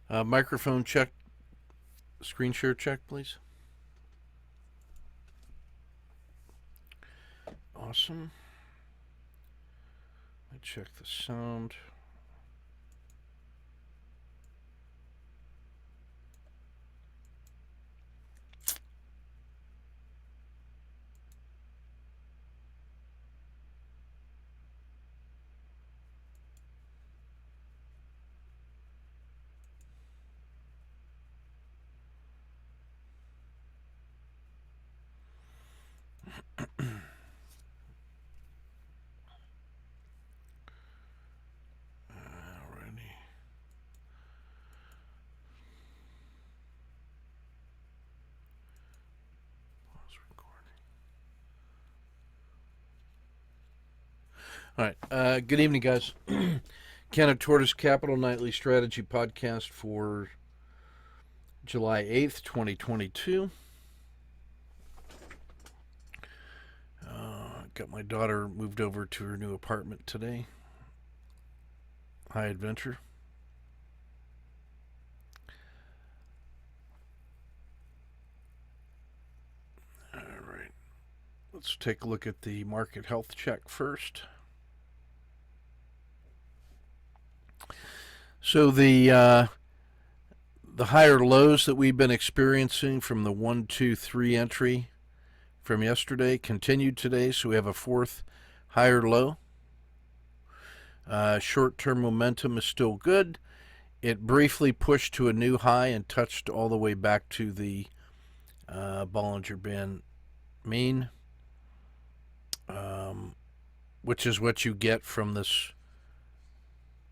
Microphone check, screen share check, please. Awesome. Let me check the sound. Alrighty. Pause recording. All right. Good evening, guys. Ken of Tortoise Capital Nightly Strategy Podcast for July 8th, 2022. Got my daughter moved over to her new apartment today. High adventure. All right. Let's take a look at the market health check first. So the higher lows that we've been experiencing from the 1, 2, 3 entry from yesterday continued today. So we have a fourth higher low. Short-term momentum is still good. It briefly pushed to a new high and touched all the way back to the Bollinger Band mean, which is what you get from this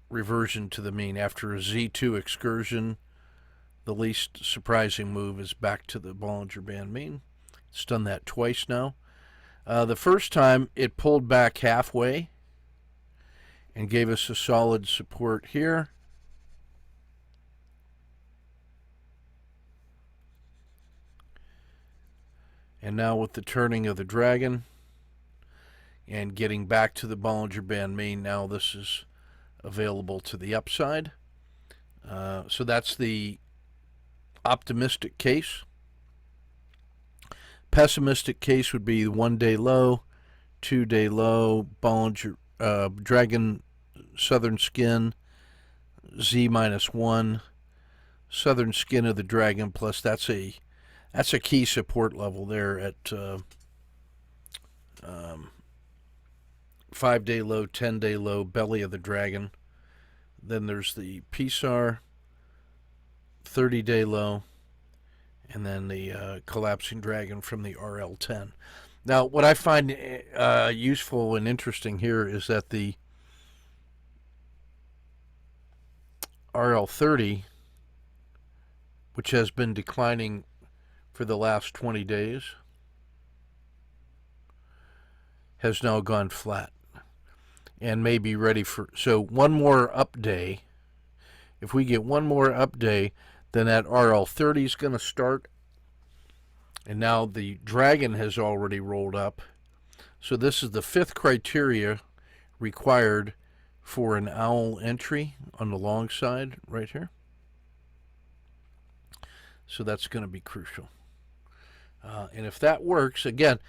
reversion to the mean. After a Z2 excursion, the least surprising move is back to the Bollinger Band mean. It's done that twice now. The first time it pulled back halfway and gave us a solid support here. And now with the turning of the dragon and getting back to the Bollinger Band mean, now this is available to the upside. So that's the optimistic case. Pessimistic case would be the 1-day low, 2-day low, Bollinger Dragon Southern Skin, Z-1, Southern Skin of the Dragon, plus that's a key support level there at 5-day low, 10-day low, Belly of the Dragon. Then there's the PSAR, 30-day low, and then the collapsing dragon from the RL10. Now, what I find useful and interesting here is that the RL30, which has been declining for the last 20 days, has now gone flat and may be ready for, so one more up day. If we get one more up day, then that RL30 is going to start. And now the dragon has already rolled up. So this is the fifth criteria required for an owl entry on the long side right here. So that's going to be crucial. And if that works, again,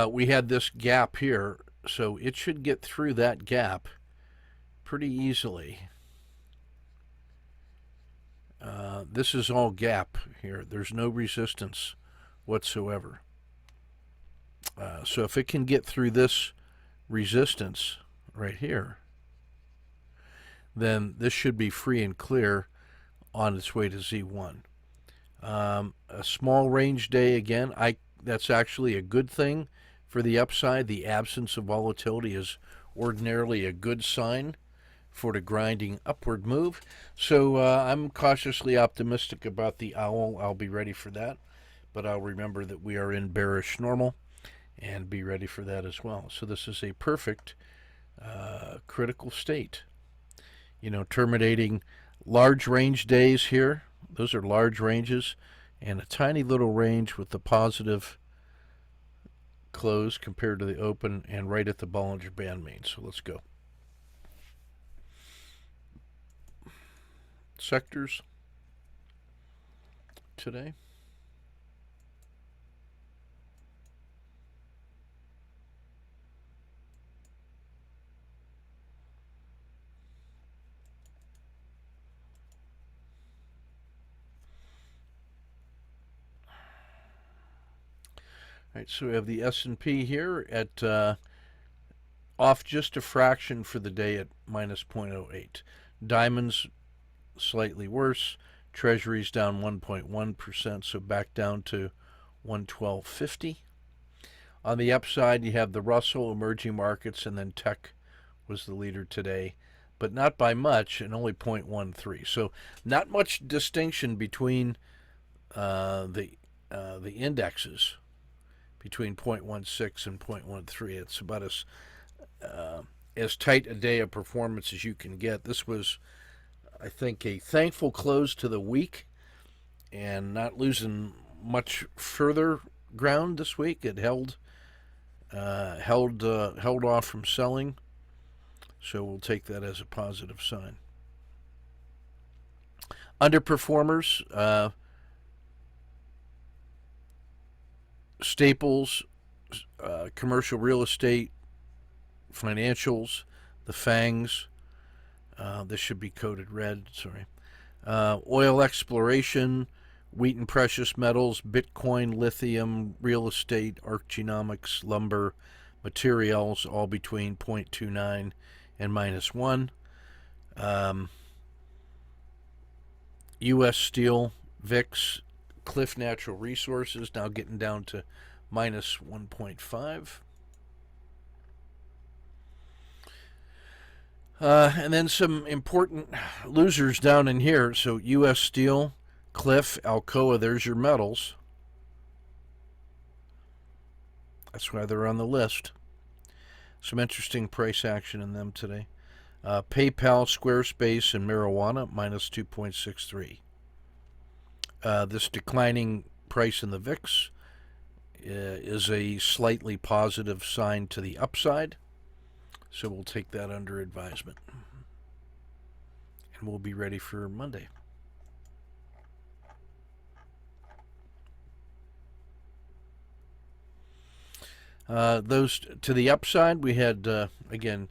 we had this gap here, so it should get through that gap pretty easily. This is all gap here. There's no resistance whatsoever. So if it can get through this resistance right here, then this should be free and clear on its way to Z1. A small range day, again, that's actually a good thing for the upside. The absence of volatility is ordinarily a good sign for the grinding upward move. So I'm cautiously optimistic about the owl. I'll be ready for that, but I'll remember that we are in bearish normal and be ready for that as well. So this is a perfect critical state. You know, terminating large range days here. Those are large ranges, and a tiny little range with the positive close compared to the open and right at the Bollinger Band mean. So let's go. Sectors. today. All right, so we have the S&P here at off just a fraction for the day at minus 0.08. Diamonds slightly worse. Treasuries down 1.1%, so back down to 112.50. On the upside, you have the Russell, emerging markets, and then tech was the leader today, but not by much, and only 0.13. So not much distinction between the indexes between 0.16 and 0.13. It's about as tight a day of performance as you can get. This was, I think, a thankful close to the week and not losing much further ground this week. It held off from selling, so we'll take that as a positive sign. Underperformers, staples, commercial real estate, financials, the FANGs. This should be coded red, sorry. Oil exploration, wheat and precious metals, Bitcoin, lithium, real estate, archenomics, lumber, materials, all between 0.29 and -1. U.S. Steel, VIX, Cliff Natural Resources now getting down to minus 1.5. And then some important losers down in here. So U.S. Steel, Cliff, Alcoa, there's your metals. That's why they're on the list. Some interesting price action in them today. PayPal, Squarespace, and marijuana, minus 2.63. This declining price in the VIX is a slightly positive sign to the upside. So we'll take that under advisement. And we'll be ready for Monday. Those to the upside, we had, again,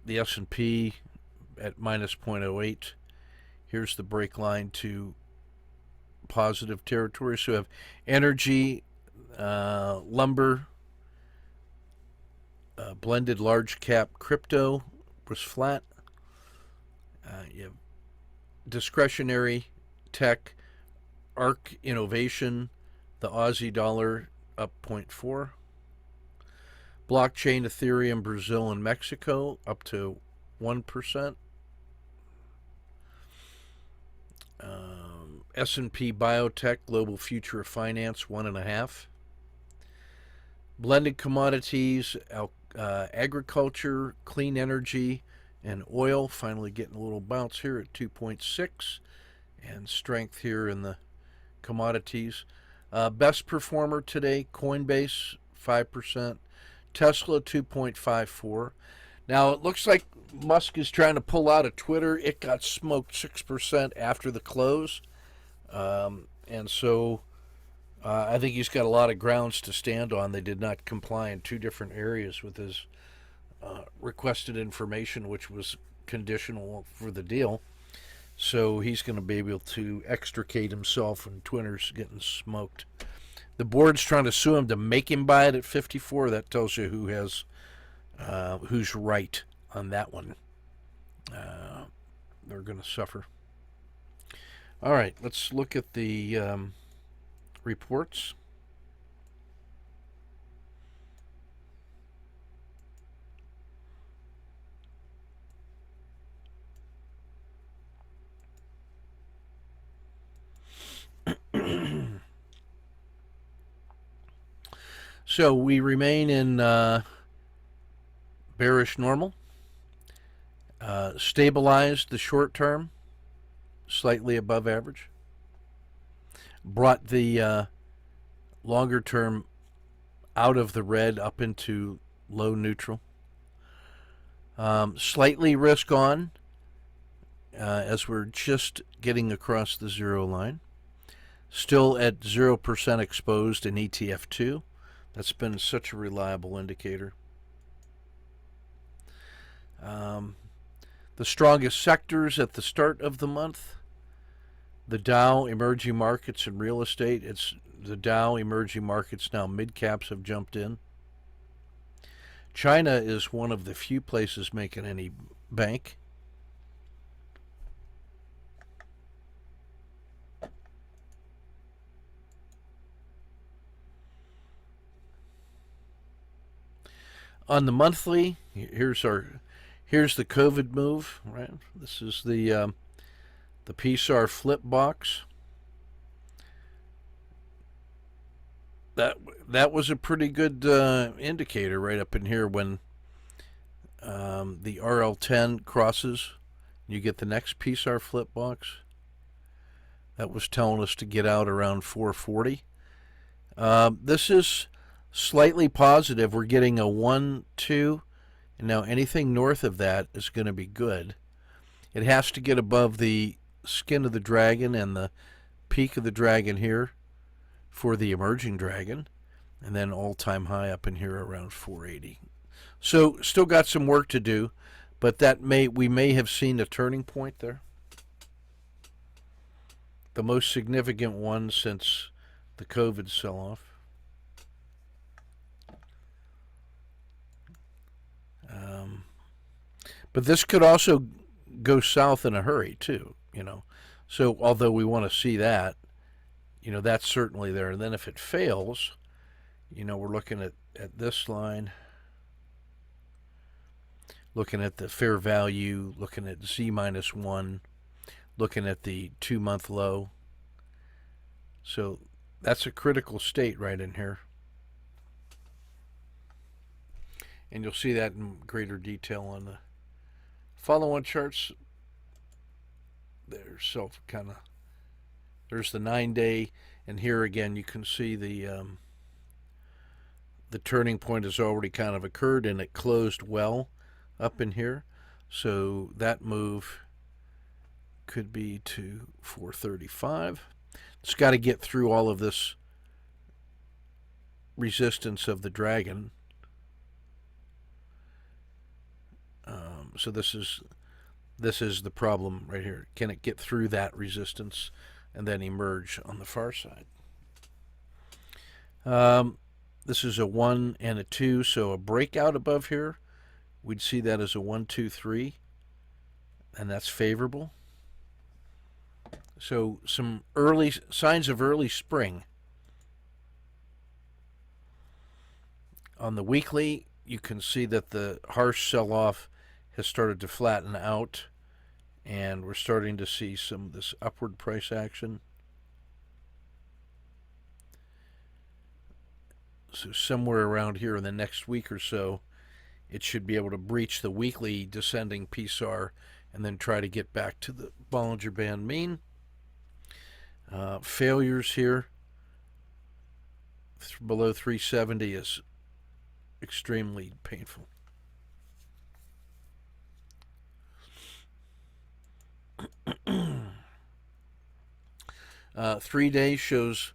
the S&P at minus 0.08. Here's the break line to positive territory. So we have energy, lumber, blended large cap crypto was flat. You have discretionary tech, ARC Innovation, the Aussie dollar up 0.4. Blockchain, Ethereum, Brazil, and Mexico up to 1%. S&P Biotech, Global Future of Finance, 1.5. Blended commodities, agriculture, clean energy, and oil finally getting a little bounce here at 2.6, and strength here in the commodities. Best performer today, Coinbase, 5%. Tesla, 2.54. Now, it looks like Musk is trying to pull out of Twitter. It got smoked 6% after the close. And so I think he's got a lot of grounds to stand on. They did not comply in two different areas with his requested information, which was conditional for the deal. So he's going to be able to extricate himself, and Twitter's getting smoked. The board's trying to sue him to make him buy it at 54. That tells you who's right on that one. They're going to suffer. All right, let's look at the reports. So we remain in bearish normal. Stabilized the short term, slightly above average. Brought the longer term out of the red up into low neutral. Slightly risk on as we're just getting across the zero line. Still at 0% exposed in ETF2. That's been such a reliable indicator. The strongest sectors at the start of the month: the Dow, emerging markets, and real estate. It's the Dow, emerging markets, now mid caps have jumped in. China is one of the few places making any bank. On the monthly, here's the COVID move, right? This is the PSAR flip box. That was a pretty good indicator right up in here when the RL10 crosses. You get the next PSAR flip box. That was telling us to get out around 440. This is slightly positive. We're getting a 1, 2, and now anything north of that is going to be good. It has to get above the skin of the dragon and the peak of the dragon here for the emerging dragon, and then all-time high up in here around 480. So still got some work to do, but we may have seen a turning point there. The most significant one since the COVID sell-off. But this could also go south in a hurry too, So although we want to see that, that's certainly there. And then if it fails, we're looking at this line, looking at the fair value, looking at Z-1, looking at the 2-month low. So that's a critical state right in here. And you'll see that in greater detail on the follow-on charts. There's the 9-day, and here again you can see the turning point has already kind of occurred, and it closed well up in here. So that move could be to 435. It's got to get through all of this resistance of the dragon. So this is the problem right here. Can it get through that resistance and then emerge on the far side? This is a 1 and a 2, so a breakout above here, we'd see that as a 1, 2, 3, and that's favorable. So some early signs of early spring. On the weekly, you can see that the harsh sell-off has started to flatten out, and we're starting to see some of this upward price action. So somewhere around here in the next week or so, it should be able to breach the weekly descending PSAR and then try to get back to the Bollinger Band mean. Failures here below 370 is extremely painful. 3 days shows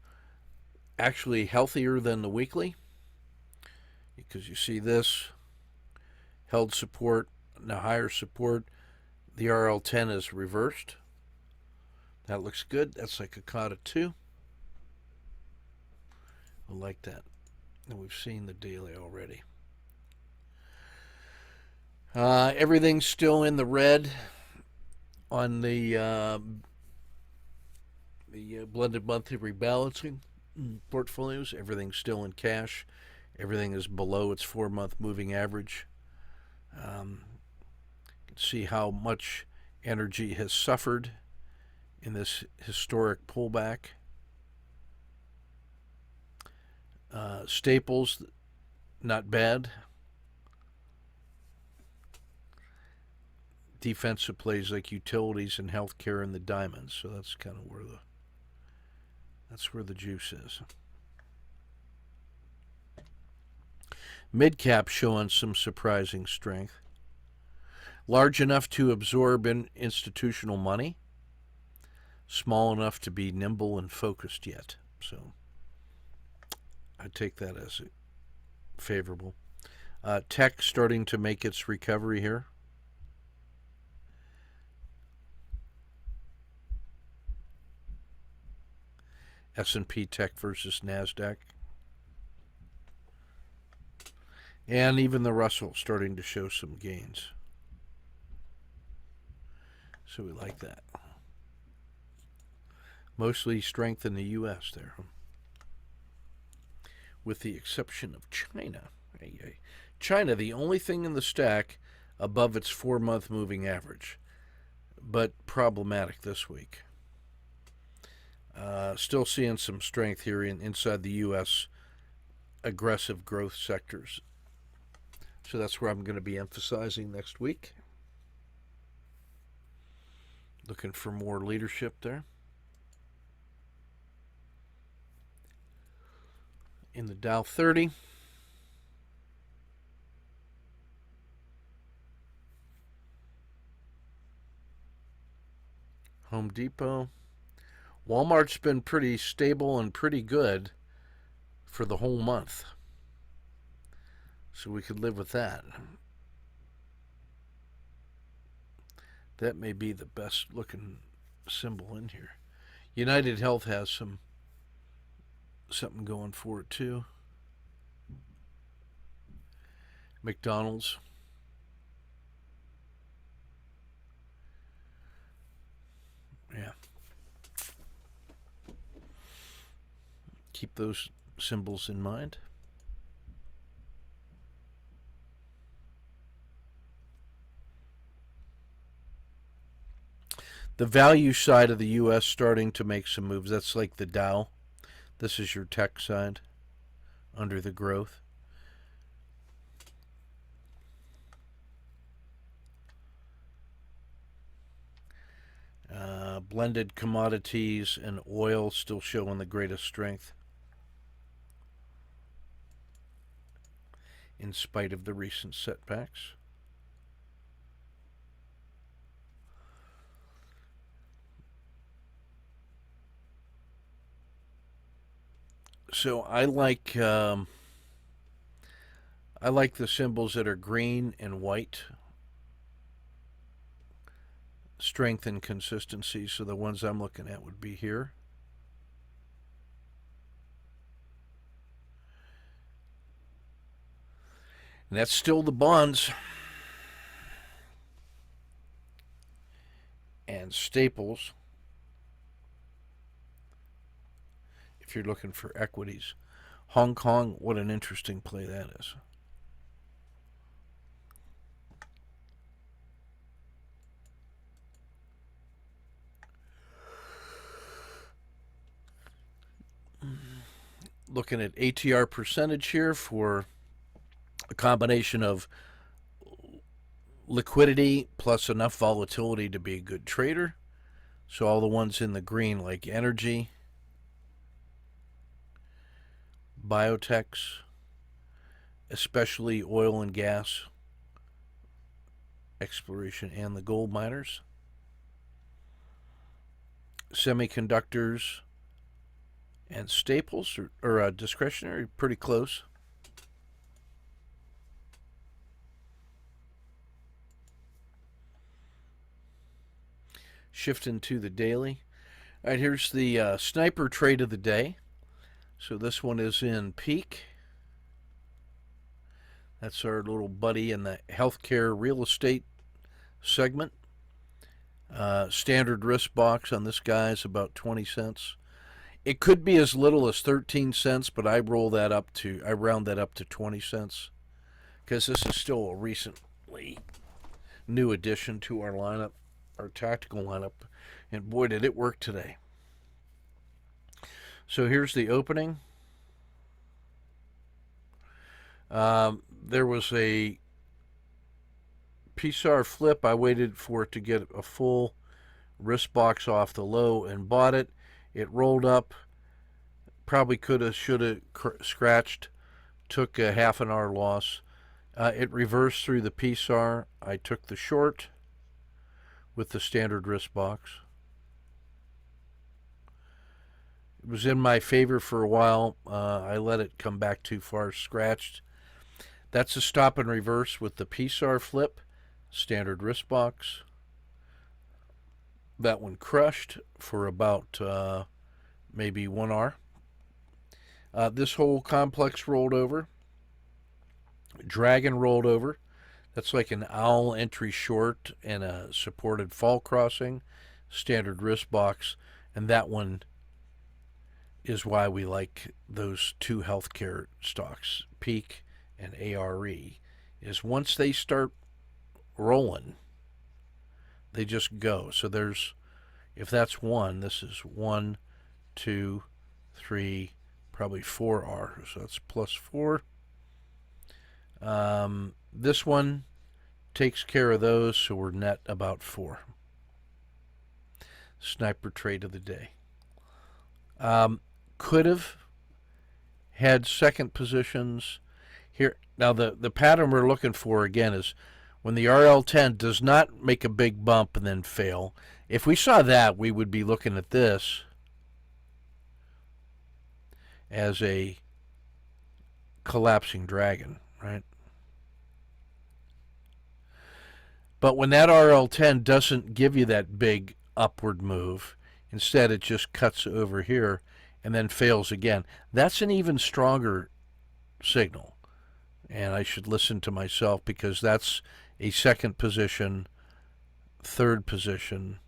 actually healthier than the weekly, because you see this held support, now higher support. The RL10 is reversed. That looks good. That's like a Kata 2. I like that. And we've seen the daily already. Everything's still in the red on the blended monthly rebalancing portfolios. Everything's still in cash. Everything is below its 4-month moving average. You can see how much energy has suffered in this historic pullback. Staples, not bad. Defensive plays like utilities and healthcare and the diamonds. So that's kind of where the juice is. Mid-cap showing some surprising strength. Large enough to absorb institutional money. small enough to be nimble and focused yet. So I take that as favorable. Tech starting to make its recovery here. S&P Tech versus NASDAQ. And even the Russell starting to show some gains. So we like that. Mostly strength in the U.S. there, with the exception of China. China, the only thing in the stack above its 4-month moving average, but problematic this week. Still seeing some strength here inside the U.S. aggressive growth sectors. So that's where I'm going to be emphasizing next week. Looking for more leadership there. In the Dow 30. Home Depot. Walmart's been pretty stable and pretty good for the whole month. So we could live with that. That may be the best looking symbol in here. United Health has something going for it too. McDonald's. Yeah. Keep those symbols in mind. The value side of the U.S. starting to make some moves. That's like the Dow. This is your tech side under the growth. Blended commodities and oil still showing the greatest strength in spite of the recent setbacks. So I like the symbols that are green and white. Strength and consistency. So the ones I'm looking at would be here. And that's still the bonds and staples. If you're looking for equities. Hong Kong, what an interesting play that is. Looking at ATR percentage here for a combination of liquidity plus enough volatility to be a good trader. So all the ones in the green like energy, biotechs, especially oil and gas, exploration, and the gold miners, semiconductors, and staples or discretionary, pretty close. Shifting to the daily. All right, here's the sniper trade of the day. So this one is in peak. That's our little buddy in the healthcare real estate segment. Standard risk box on this guy is about 20 cents. It could be as little as 13 cents, but I round that up to 20 cents because this is still a recently new addition to our lineup, our tactical lineup, and boy did it work today. So here's the opening. There was a PSAR flip. I waited for it to get a full risk box off the low and bought it. It rolled up. Probably could have, should have scratched. Took a half an hour loss. It reversed through the PSAR. I took the short with the standard risk box. It was in my favor for a while. I let it come back too far, scratched. That's a stop and reverse with the PSAR flip, standard wrist box. That one crushed for about maybe 1 hour. This whole complex rolled over. Dragon rolled over. That's like an owl entry short and a supported fall crossing, standard wrist box, and that one is why we like those two healthcare stocks, Peak and ARE, is once they start rolling, they just go. So there's, if that's one, this is 1, 2, 3, probably 4R. So that's +4. This one takes care of those, so we're net about 4. Sniper trade of the day. Could have had second positions here. Now the pattern we're looking for again is when the RL10 does not make a big bump and then fail. If we saw that, we would be looking at this as a collapsing dragon, right? But when that RL10 doesn't give you that big upward move, instead it just cuts over here and then fails again, that's an even stronger signal. And I should listen to myself because that's a second position, third position,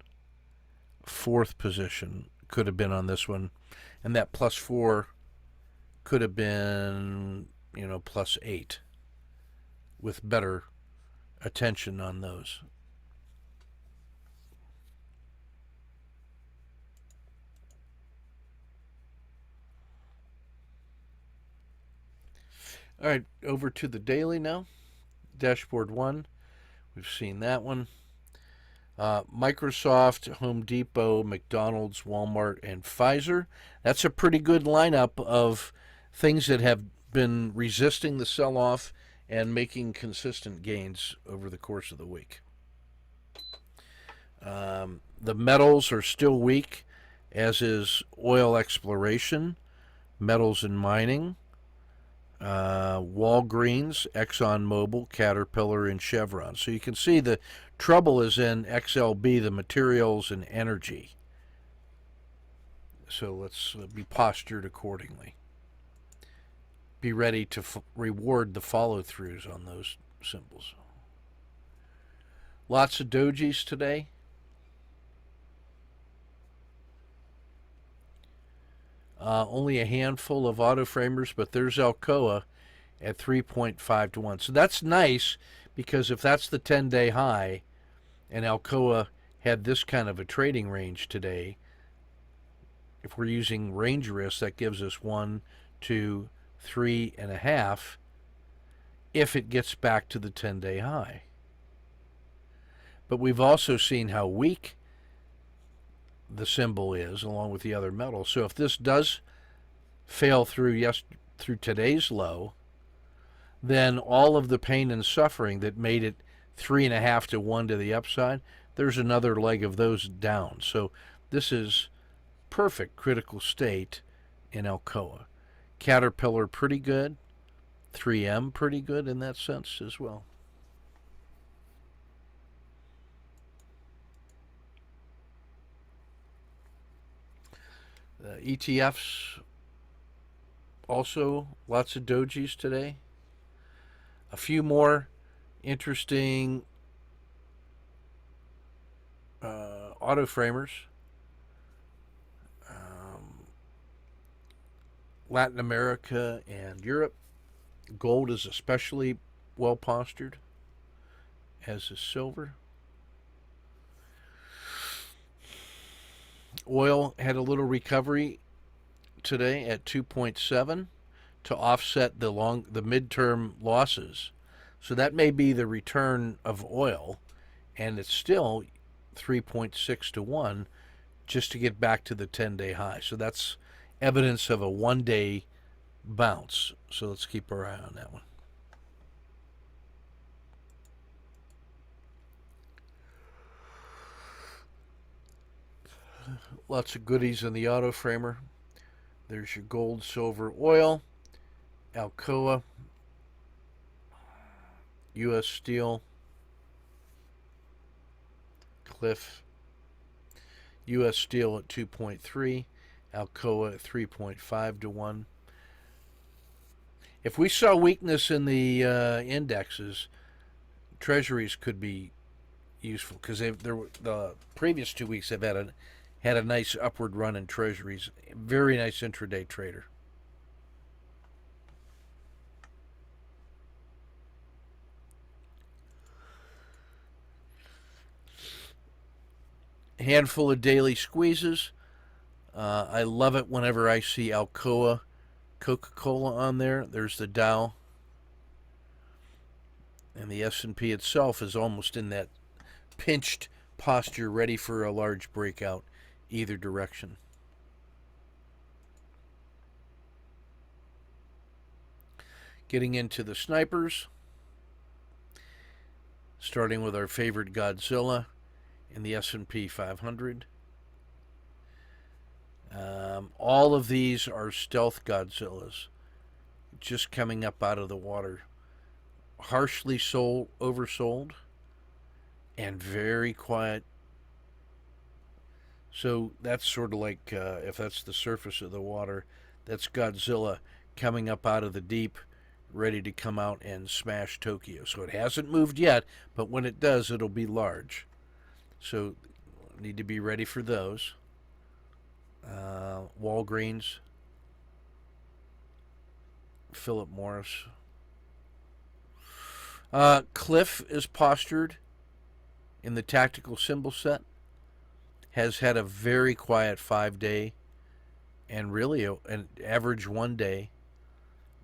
fourth position could have been on this one. And that +4 could have been, +8 with better attention on those. All right, over to the daily now. Dashboard 1, we've seen that one. Microsoft, Home Depot, McDonald's, Walmart, and Pfizer. That's a pretty good lineup of things that have been resisting the sell-off and making consistent gains over the course of the week. The metals are still weak, as is oil exploration, metals and mining, Walgreens, ExxonMobil, Caterpillar, and Chevron. So you can see the trouble is in XLB, the materials and energy. So let's be postured accordingly. Be ready to reward the follow-throughs on those symbols. Lots of dojis today. Only a handful of auto framers, but there's Alcoa at 3.5 to 1. So that's nice because if that's the 10-day high and Alcoa had this kind of a trading range today, if we're using range risk, that gives us 1, 2, 3.5 if it gets back to the 10-day high. But we've also seen how weak the symbol is along with the other metals. So if this does fail through today's low, then all of the pain and suffering that made it 3.5 to 1 to the upside, there's another leg of those down. So this is perfect critical state in Alcoa. Caterpillar pretty good. 3M pretty good in that sense as well. ETFs, also lots of dojis today. A few more interesting auto framers. Latin America and Europe. Gold is especially well postured, as is silver. Oil had a little recovery today at 2.7 to offset the midterm losses. So that may be the return of oil, and it's still 3.6 to 1 just to get back to the 10-day high. So that's evidence of a one-day bounce. So let's keep our eye on that one. Lots of goodies in the auto framer. There's your gold, silver, oil, Alcoa, U.S. Steel, Cliff, U.S. Steel at 2.3, Alcoa at 3.5 to 1. If we saw weakness in the indexes, treasuries could be useful because the previous 2 weeks have had a nice upward run in treasuries. Very nice intraday trader. Handful of daily squeezes. I love it whenever I see Alcoa Coca-Cola on there. There's the Dow, and the S&P itself is almost in that pinched posture, ready for a large breakout either direction. Getting into the snipers, starting with our favorite Godzilla in the S&P 500. All of these are stealth Godzillas, just coming up out of the water. Harshly oversold, and very quiet. So that's sort of like, if that's the surface of the water, that's Godzilla coming up out of the deep, ready to come out and smash Tokyo. So it hasn't moved yet, but when it does, it'll be large. So need to be ready for those. Walgreens, Philip Morris. Cliff is postured in the tactical symbol set. Has had a very quiet 5-day and really an average 1 day,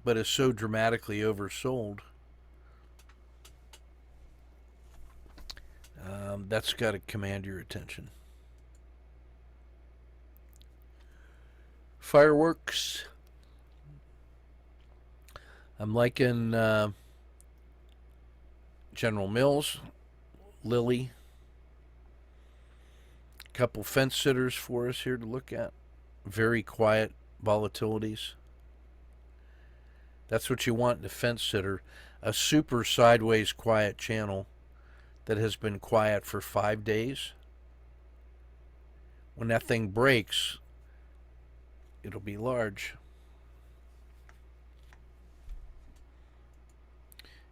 but is so dramatically oversold. That's got to command your attention. Fireworks. I'm liking General Mills, Lilly. A couple fence sitters for us here to look at. Very quiet volatilities. That's what you want in a fence sitter. A super sideways quiet channel that has been quiet for 5 days. When that thing breaks, it'll be large.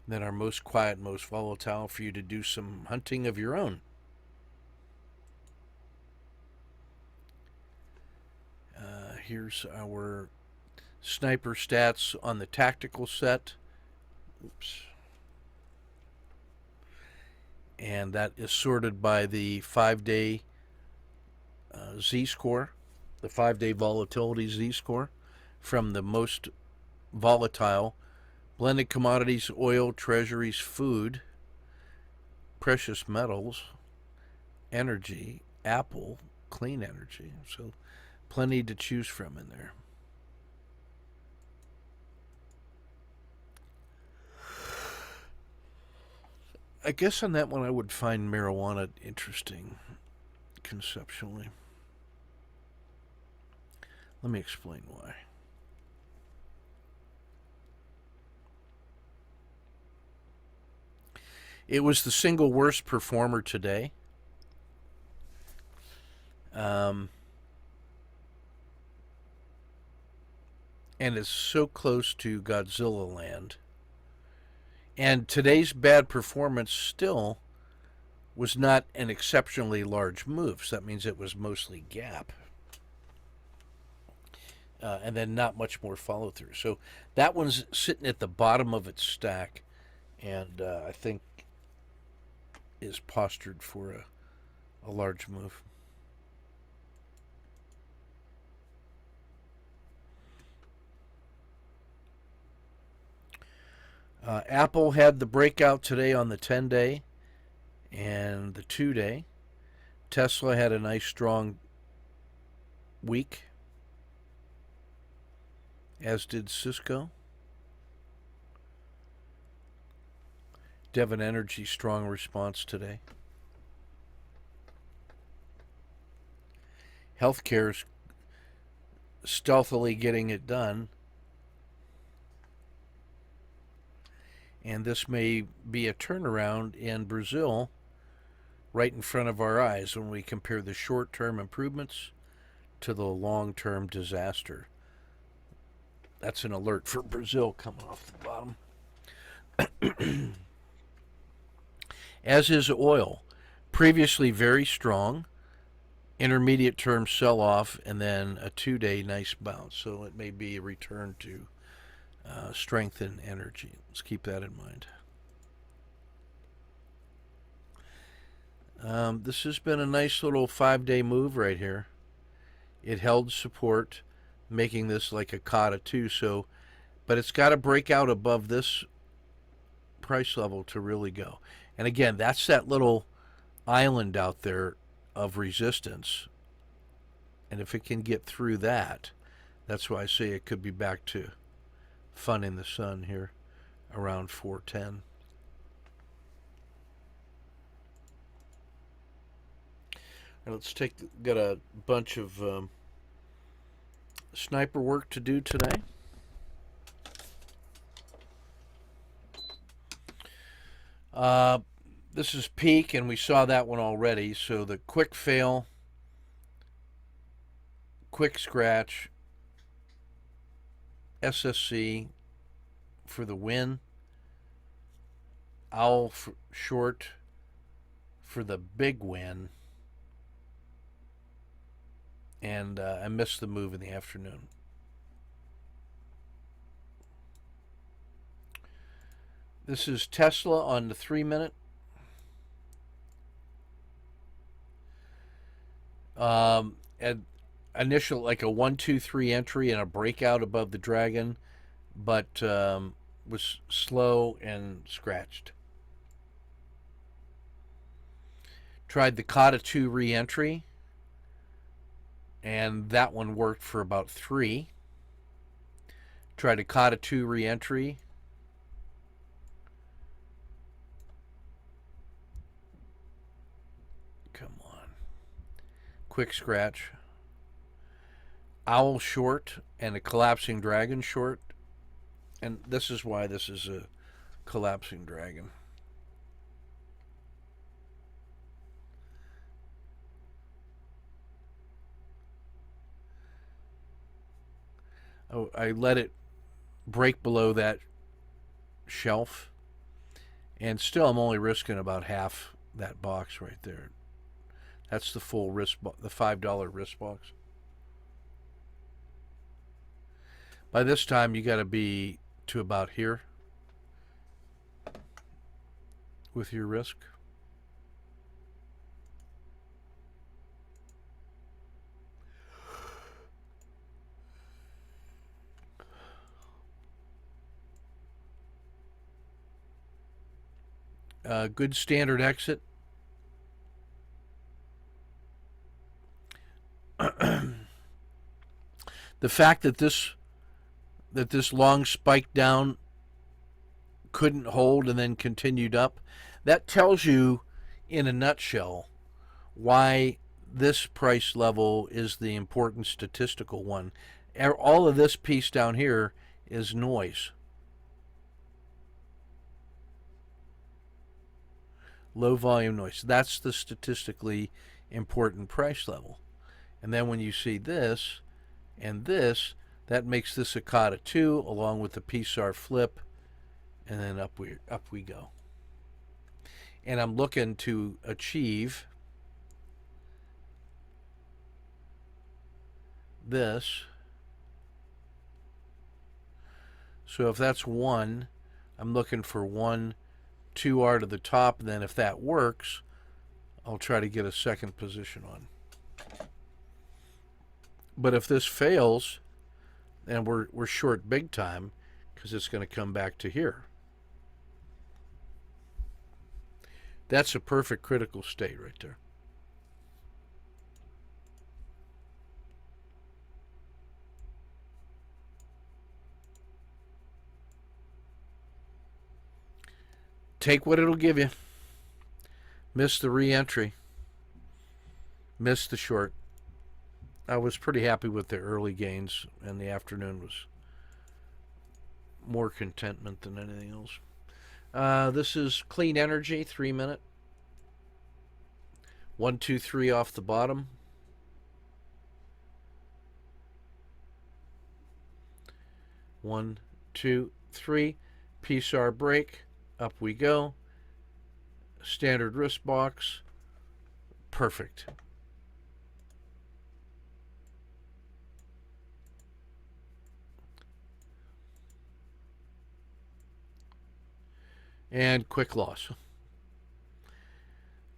And then our most quiet, most volatile for you to do some hunting of your own. Here's our sniper stats on the tactical set. Oops. And that is sorted by the 5-day Z-score, the 5-day volatility Z-score, from the most volatile: blended commodities, oil, treasuries, food, precious metals, energy, Apple, clean energy. So plenty to choose from in there. I guess on that one I would find marijuana interesting conceptually. Let me explain why. It was the single worst performer today. And is so close to Godzilla land. And today's bad performance still was not an exceptionally large move. So that means it was mostly gap. And then not much more follow through. So that one's sitting at the bottom of its stack, and I think is postured for a large move. Apple had the breakout today on the 10-day and the 2-day. Tesla had a nice strong week, as did Cisco. Devon Energy, strong response today. Healthcare's stealthily getting it done. And this may be a turnaround in Brazil right in front of our eyes when we compare the short-term improvements to the long-term disaster. That's an alert for Brazil coming off the bottom. As is oil. Previously very strong, intermediate term sell-off, and then a 2-day nice bounce. So it may be a return to strength and energy. Let's keep that in mind. This has been a nice little 5-day move right here. It held support, making this like a Kata 2. So, but it's got to break out above this price level to really go. And again, that's that little island out there of resistance. And if it can get through that, that's why I say it could be back to fun in the sun here around 410. And let's got a bunch of sniper work to do today. This is peak, and we saw that one already. So the quick fail, quick scratch, SSC for the win, owl for short for the big win, and I missed the move in the afternoon. This is Tesla on the 3-minute. At initial like a 1, 2, 3 entry and a breakout above the dragon, but was slow and scratched. Tried the Kata 2 re-entry, and that one worked for about 3. Tried a Kata 2 re-entry. Come on. Quick scratch. Owl short and a collapsing dragon short. And this is why this is a collapsing dragon. Oh, I let it break below that shelf, and still I'm only risking about half that box right there. That's the full risk, the $5 risk box. By this time, you got to be to about here with your risk. Good standard exit. The fact that this long spike down couldn't hold and then continued up, that tells you in a nutshell why this price level is the important statistical one. All of this piece down here is noise. Low volume noise. That's the statistically important price level. And then when you see this and this, that makes this a Kata 2 along with the PSAR flip, and then up we go. And I'm looking to achieve this. So if that's 1, I'm looking for 1, 2R to the top, and then if that works, I'll try to get a second position on. But if this fails, then we're short big time, because it's going to come back to here. That's a perfect critical state right there. Take what it'll give you. Miss the re-entry. Miss the short. I was pretty happy with the early gains, and the afternoon was more contentment than anything else. This is Clean Energy, 3 minute. 1, 2, 3 off the bottom. 1, 2, 3. PSAR break. Up we go. Standard risk box. Perfect. And quick loss.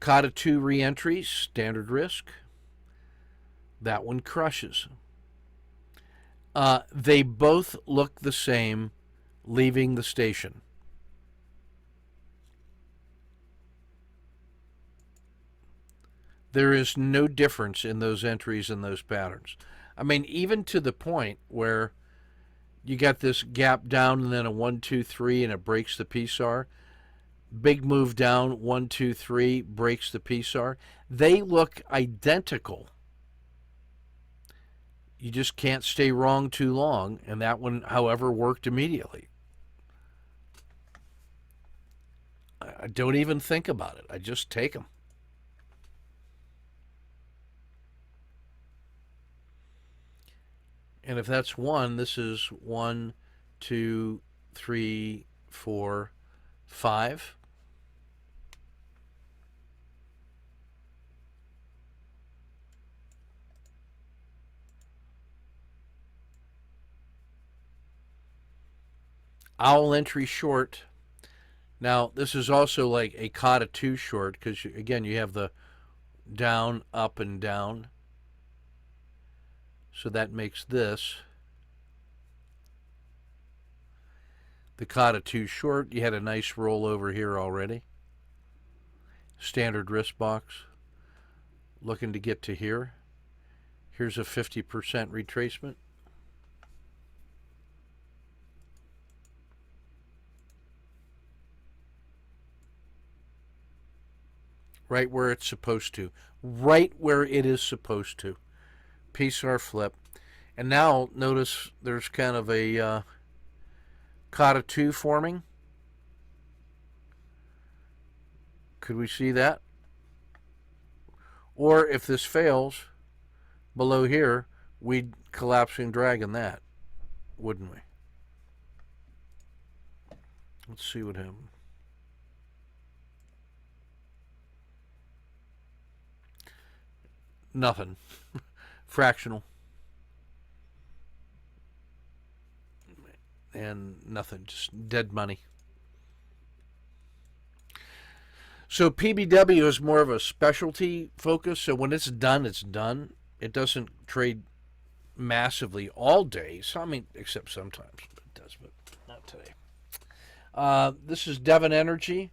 COTA 2 re-entry, standard risk. That one crushes. They both look the same leaving the station. There is no difference in those entries and those patterns. I mean, even to the point where you got this gap down and then a 1, 2, 3 and it breaks the PSAR. Big move down, 1, 2, 3, breaks the PSAR. They look identical. You just can't stay wrong too long, and that one, however, worked immediately. I don't even think about it. I just take them. And if that's 1, this is 1, 2, 3, 4, 5. Owl entry short. Now, this is also like a COTA 2 short because, again, you have the down, up, and down. So that makes this the COTA 2 short. You had a nice roll over here already. Standard risk box. Looking to get to here. Here's a 50% retracement. Right where it's supposed to. Right where it is supposed to. PSAR flip. And now notice there's kind of a COTA 2 forming. Could we see that? Or if this fails below here, we'd collapsing dragon that, wouldn't we? Let's see what happens. Nothing. Fractional. And nothing. Just dead money. So PBW is more of a specialty focus. So when it's done, it's done. It doesn't trade massively all day. So, I mean, except sometimes it does, but not today. This is Devon Energy.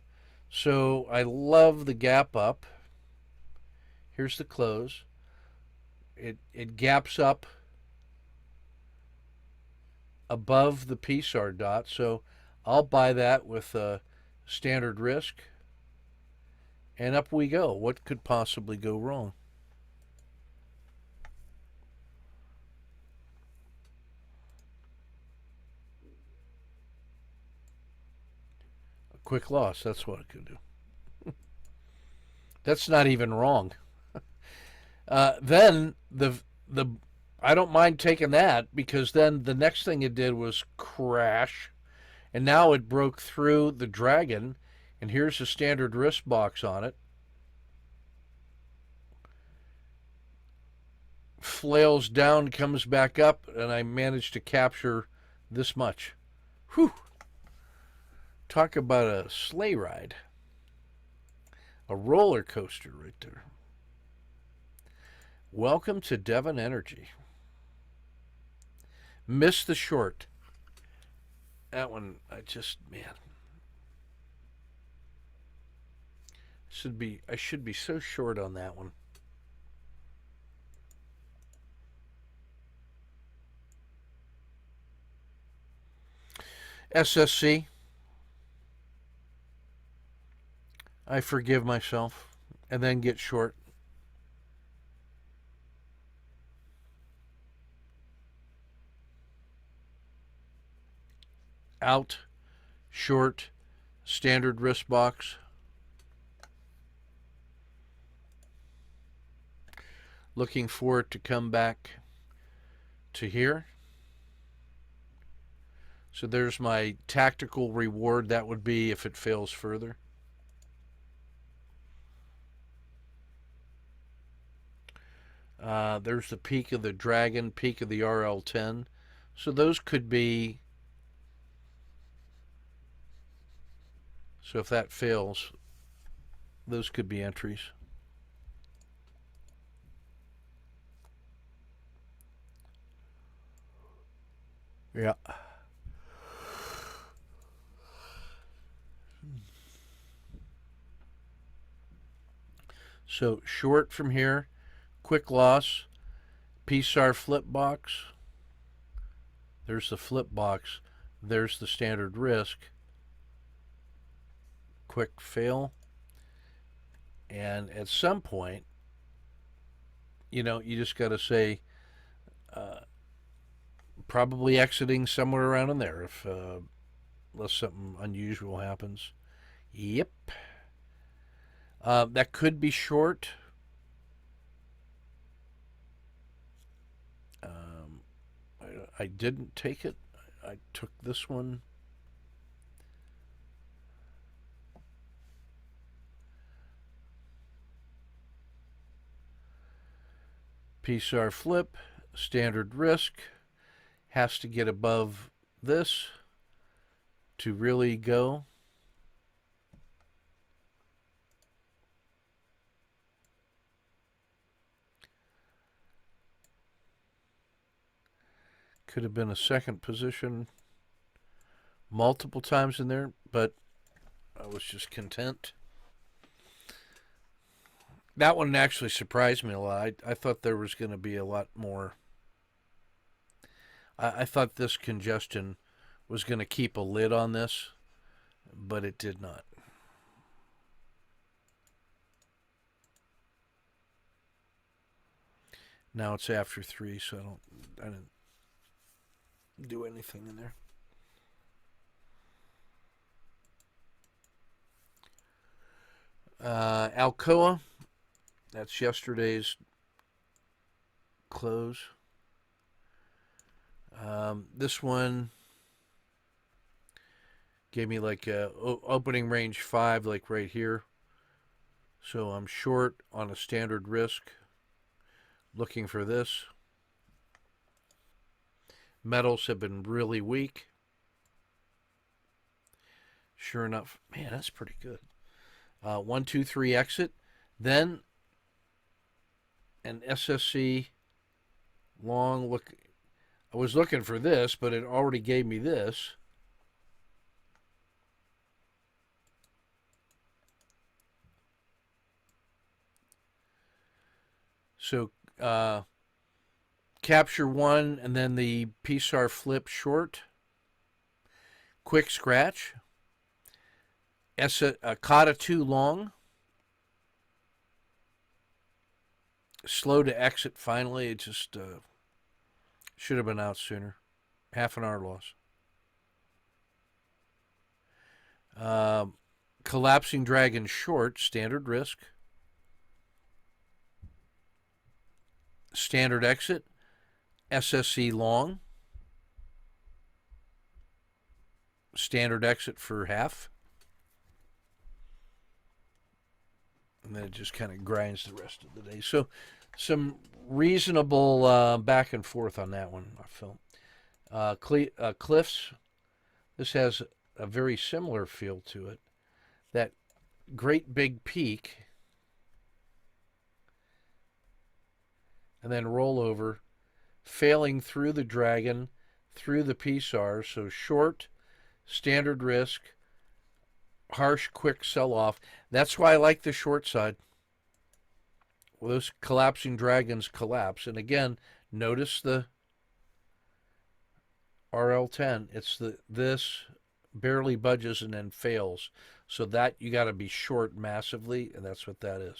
So I love the gap up. Here's the close. It gaps up above the PSAR dot, so I'll buy that with a standard risk, and up we go. What could possibly go wrong? A quick loss, that's what it could do. That's not even wrong. Then the I don't mind taking that because then the next thing it did was crash, and now it broke through the dragon, and here's a standard risk box on it. Flails down, comes back up, and I managed to capture this much. Whew! Talk about a sleigh ride. A roller coaster right there. Welcome to Devon Energy. Missed the short. That one, I should be so short on that one. SSC. I forgive myself and then get short. out, short, standard risk box. Looking for it to come back to here. So there's my tactical reward. That would be if it fails further. There's the peak of the dragon, peak of the RL10. So those could be, so if that fails, those could be entries. Yeah. So short from here, quick loss, PSAR flip box. There's the flip box. There's the standard risk. Quick fail. And at some point, you just got to say, probably exiting somewhere around in there if unless something unusual happens. Yep. That could be short. I didn't take it. I took this one. PSAR flip, standard risk, has to get above this to really go. Could have been a second position multiple times in there, but I was just content. That one actually surprised me a lot. I thought there was going to be a lot more. I thought this congestion was going to keep a lid on this, but it did not. Now it's after 3, so I didn't do anything in there. Alcoa, that's yesterday's close. This one gave me like a opening range 5, like right here. So I'm short on a standard risk, looking for this. Metals have been really weak. Sure enough, man, that's pretty good. 1, 2, 3 exit. Then an SSC long look. I was looking for this, but it already gave me this. So capture 1 and then the PSAR flip short. Quick scratch. Kata 2 long. Slow to exit finally. It just should have been out sooner. Half an hour loss. Collapsing dragon short, standard risk. Standard exit. SSC long. Standard exit for half. And then it just kind of grinds the rest of the day. So some reasonable back and forth on that one, I felt. Cliffs, this has a very similar feel to it. That great big peak and then roll over, failing through the dragon, through the PSAR. So short, standard risk, harsh, quick sell-off. That's why I like the short side. Well, those collapsing dragons collapse. And again, notice the RL10. It's this barely budges and then fails. So that you got to be short massively, and that's what that is.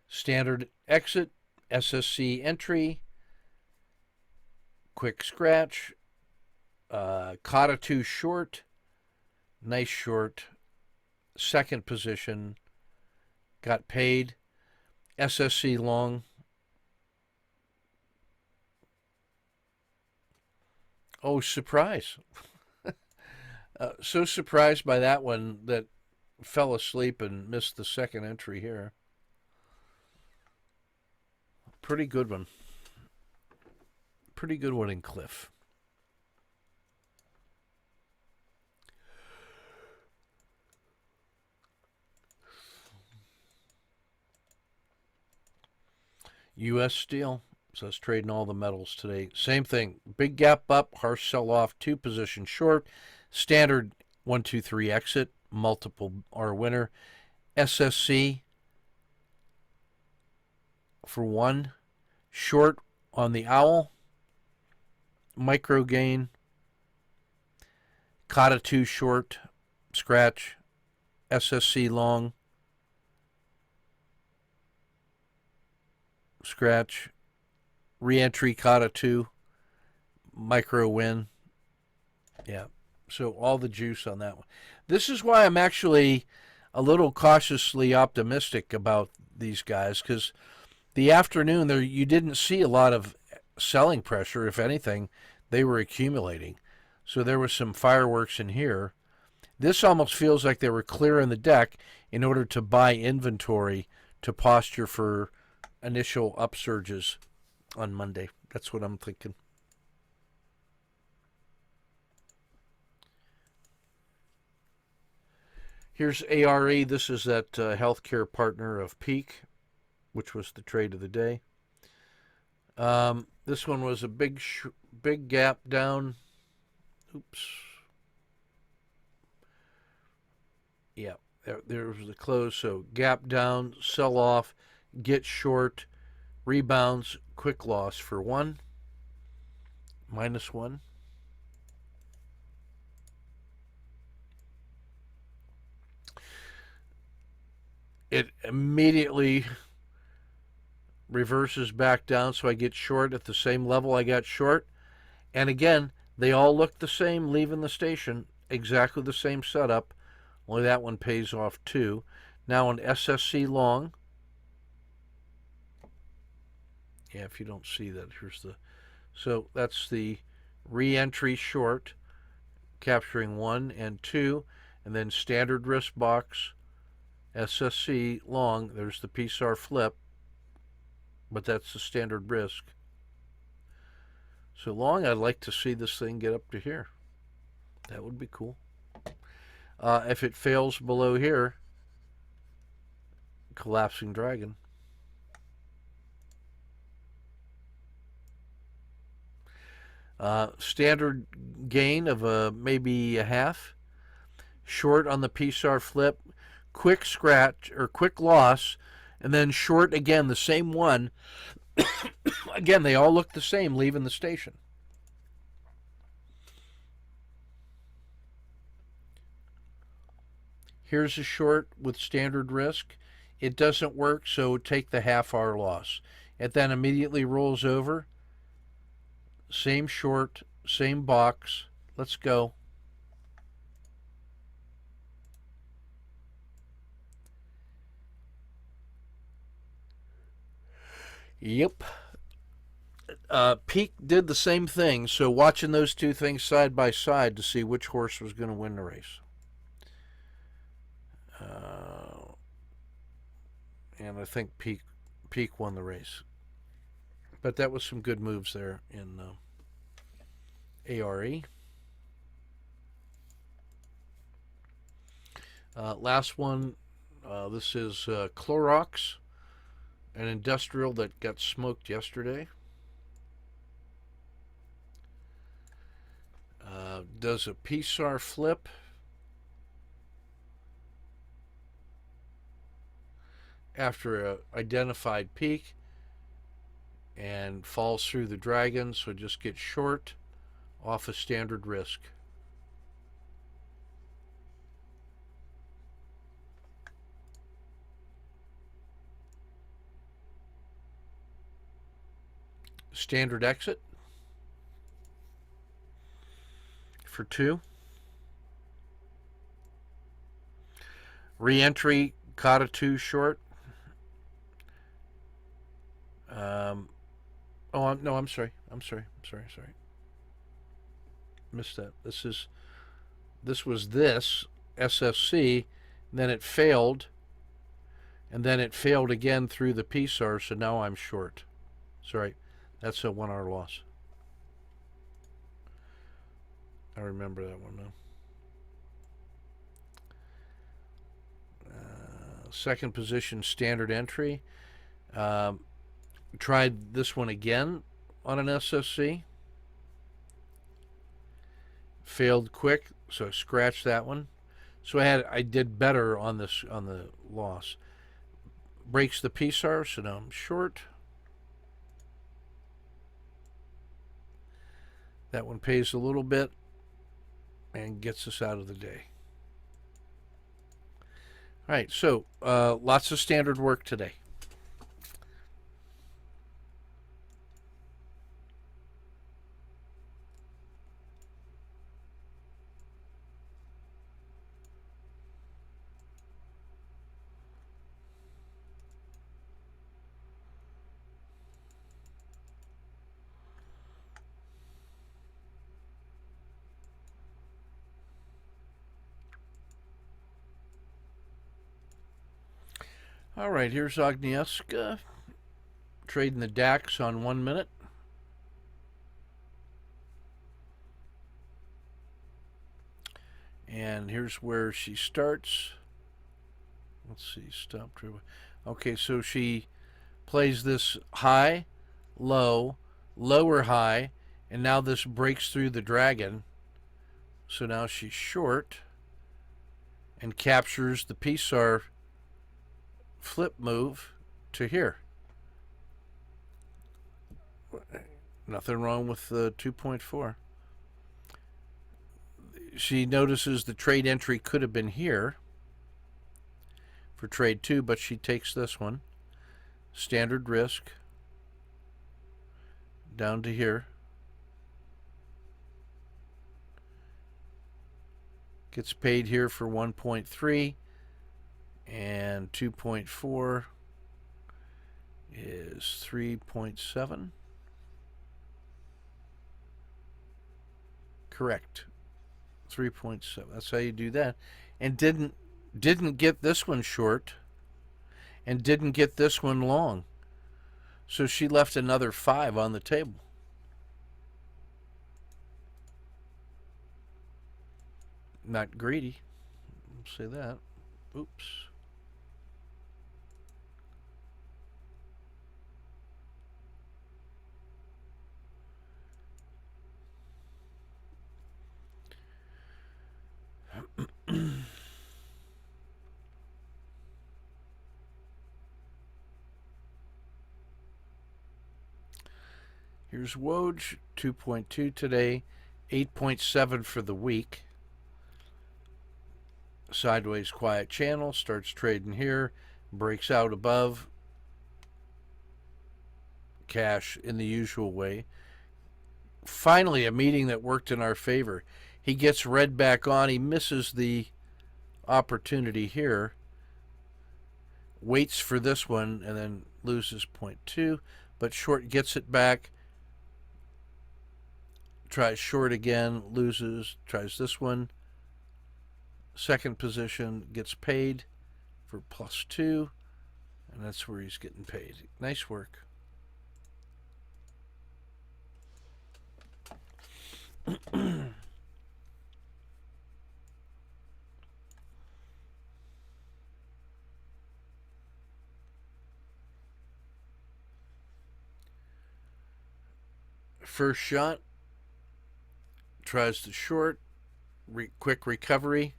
Standard exit, SSC entry, quick scratch, Kata 2 short, nice short, second position, got paid, SSC long. Oh, surprise. So surprised by that one that fell asleep and missed the second entry here. Pretty good one. Pretty good one in Cliff. U.S. Steel says trading all the metals today. Same thing. Big gap up, harsh sell off, 2 positions short. Standard 1, 2, 3 exit. Multiple are winner. SSC for 1. Short on the owl. Micro gain. Kata 2 short. Scratch. SSC long. Scratch. Re-entry Kata 2. Micro win. Yeah. So all the juice on that one. This is why I'm actually a little cautiously optimistic about these guys, because the afternoon there you didn't see a lot of selling pressure. If anything, they were accumulating. So there was some fireworks in here. This almost feels like they were clearing the deck in order to buy inventory to posture for initial upsurges on Monday. That's what I'm thinking. Here's ARE. This is that healthcare partner of Peak, which was the trade of the day. This one was a big gap down. Oops. Yeah, there was the close. So gap down, sell off, get short, rebounds, quick loss for 1, -1. It immediately reverses back down, so I get short at the same level I got short. And again, they all look the same leaving the station, exactly the same setup, only that one pays off 2. Now an SSC long. Yeah, if you don't see that, here's the... So that's the re-entry short, capturing 1 and 2, and then standard risk box, SSC long. There's the PSAR flip, but that's the standard risk. So long, I'd like to see this thing get up to here. That would be cool. If it fails below here, collapsing dragon. Standard gain of maybe a half. Short on the PSAR flip. Quick scratch or quick loss. And then short again, the same one. Again, they all look the same leaving the station. Here's a short with standard risk. It doesn't work, so take the half-hour loss. It then immediately rolls over. Same short, same box. Let's go. Yep. Peak did the same thing, so watching those two things side by side to see which horse was going to win the race. And I think Peak won the race. But that was some good moves there in ARE. Last one, this is Clorox, an industrial that got smoked yesterday. Does a PSAR flip. After a identified peak and falls through the dragon, so just get short off a standard risk. Standard exit. for 2. Re-entry, caught a 2 short. No, I'm sorry. Missed that. This was SSC, then it failed, and then it failed again through the PSAR, so now I'm short. Sorry, that's a 1 hour loss. I remember that one now. Second position, standard entry. Tried this one again on an SSC. Failed quick, so I scratched that one. So I did better on the loss. Breaks the PSAR, so now I'm short. That one pays a little bit and gets us out of the day. All right, so lots of standard work today. All right, here's Agnieszka trading the DAX on 1 minute. And here's where she starts. Let's see, stop trade. Okay, so she plays this high, low, lower high, and now this breaks through the dragon. So now she's short and captures the PSAR flip move to here. Nothing wrong with the 2.4. She notices the trade entry could have been here for trade 2, but she takes this one. Standard risk down to here. Gets paid here for 1.3, and 2.4 is 3.7. Correct. 3.7. That's how you do that. And didn't get this one short and didn't get this one long. So she left another 5 on the table. Not greedy. I'll say that. Oops. Here's Woj, 2.2 today, 8.7 for the week. Sideways quiet channel, starts trading here, breaks out above, cash in the usual way. Finally, a meeting that worked in our favor. He gets red back on, he misses the opportunity here, waits for this one, and then loses 0.2, but short gets it back, tries short again, loses, tries this one. Second position, gets paid for +2, and that's where he's getting paid. Nice work. First shot, tries to short, quick recovery,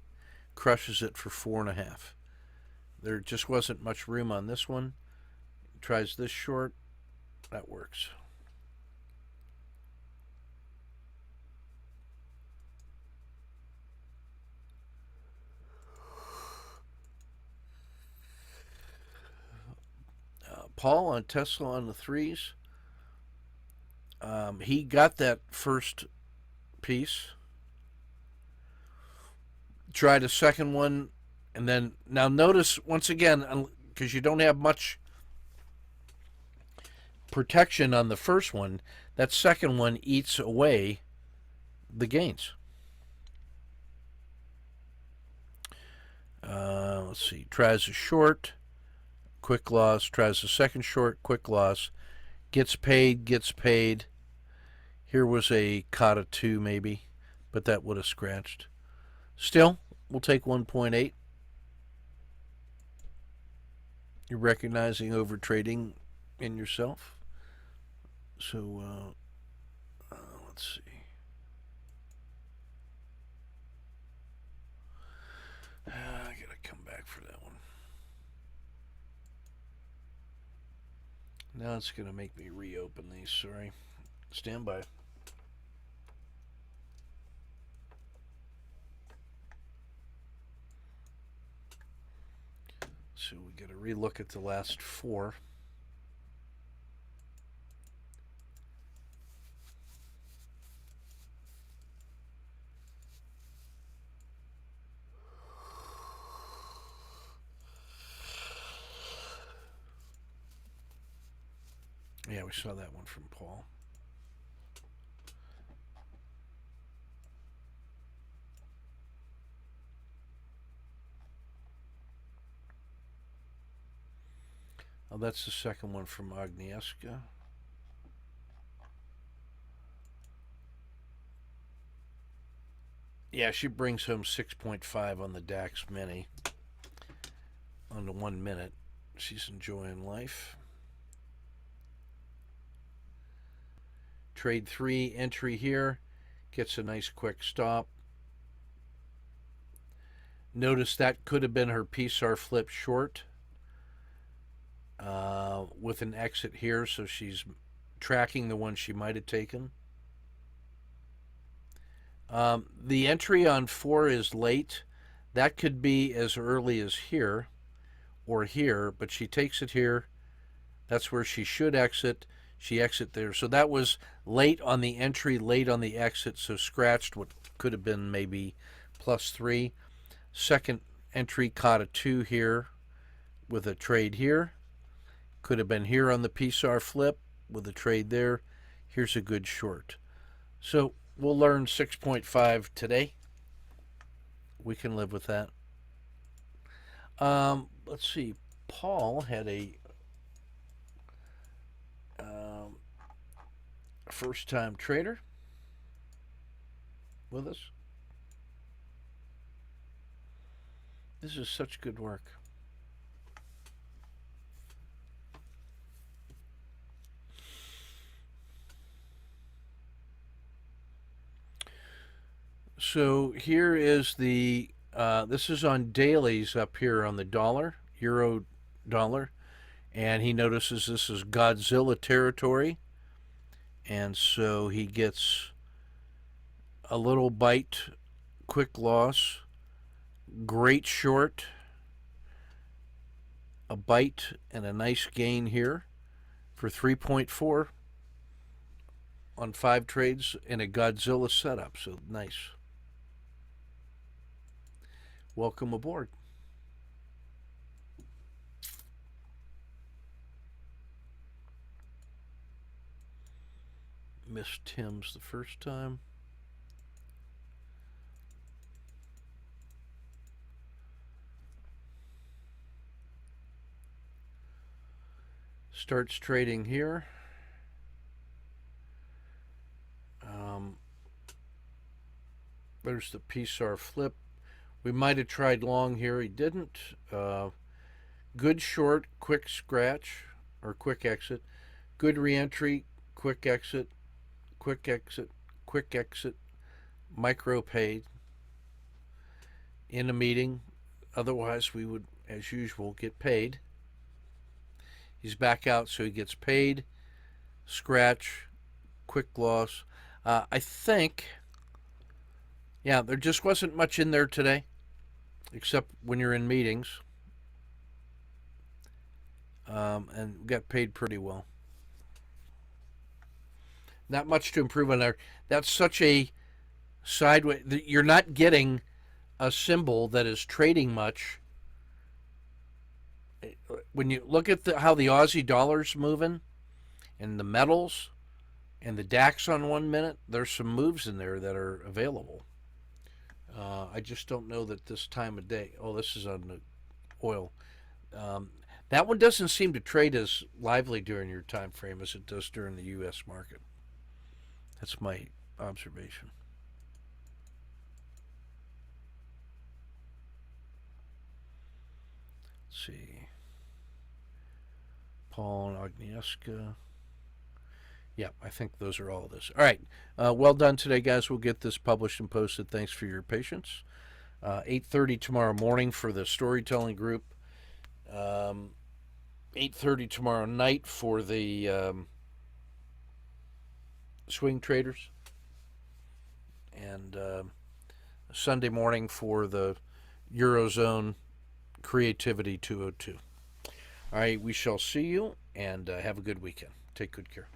crushes it for 4.5. There just wasn't much room on this one. Tries this short, that works. Paul on Tesla on the 3s. He got that first piece. Try the second one, and then now notice once again, because you don't have much protection on the first one, that second one eats away the gains. Let's see. Tries a short, quick loss. Tries a second short, quick loss. Gets paid, gets paid. Here was a Kata 2 maybe, but that would have scratched. Still, we'll take 1.8. You're recognizing over trading in yourself. So, let's see. I gotta come back for that one. Now it's gonna make me reopen these. Sorry. Stand by. So we got to relook at the last four. Yeah, we saw that one from Paul. Oh, that's the second one from Agnieszka. Yeah, she brings home 6.5 on the DAX Mini on the 1 minute. She's enjoying life. Trade 3, entry here. Gets a nice quick stop. Notice that could have been her PSAR flip short. With an exit here, so she's tracking the one she might have taken. The entry on 4 is late. That could be as early as here or here, but she takes it here. That's where she should exit. She exit there. So that was late on the entry, late on the exit, so scratched what could have been maybe +3. Second entry caught a 2 here with a trade here. Could have been here on the PSAR flip with a trade there. Here's a good short. So we'll learn 6.5 today. We can live with that. Let's see. Paul had a first-time trader with us. This is such good work. So here is the, this is on dailies up here on the dollar, euro dollar, and he notices this is Godzilla territory, and so he gets a little bite, quick loss, great short, a bite, and a nice gain here for 3.4 on 5 trades in a Godzilla setup, so nice. Welcome aboard. Missed Tim's the first time. Starts trading here. There's the PSAR flip. We might have tried long here. He didn't. Good short, quick scratch, or quick exit. Good reentry, quick exit, quick exit, quick exit. Micro paid in a meeting. Otherwise, we would, as usual, get paid. He's back out, so he gets paid. Scratch, quick loss. I think, yeah, there just wasn't much in there today, except when you're in meetings. And got paid pretty well. Not much to improve on there. That's such a sideways. You're not getting a symbol that is trading much. When you look at how the Aussie dollar's moving and the metals and the DAX on 1 minute, there's some moves in there that are available. I just don't know that this time of day. Oh, this is on the oil. That one doesn't seem to trade as lively during your time frame as it does during the U.S. market. That's my observation. Let's see. Paul and Agnieszka. Yeah, I think those are all of this. All right. Well done today, guys. We'll get this published and posted. Thanks for your patience. 8:30 tomorrow morning for the storytelling group. 8:30 tomorrow night for the swing traders. And Sunday morning for the Eurozone Creativity 202. All right, we shall see you, and have a good weekend. Take good care.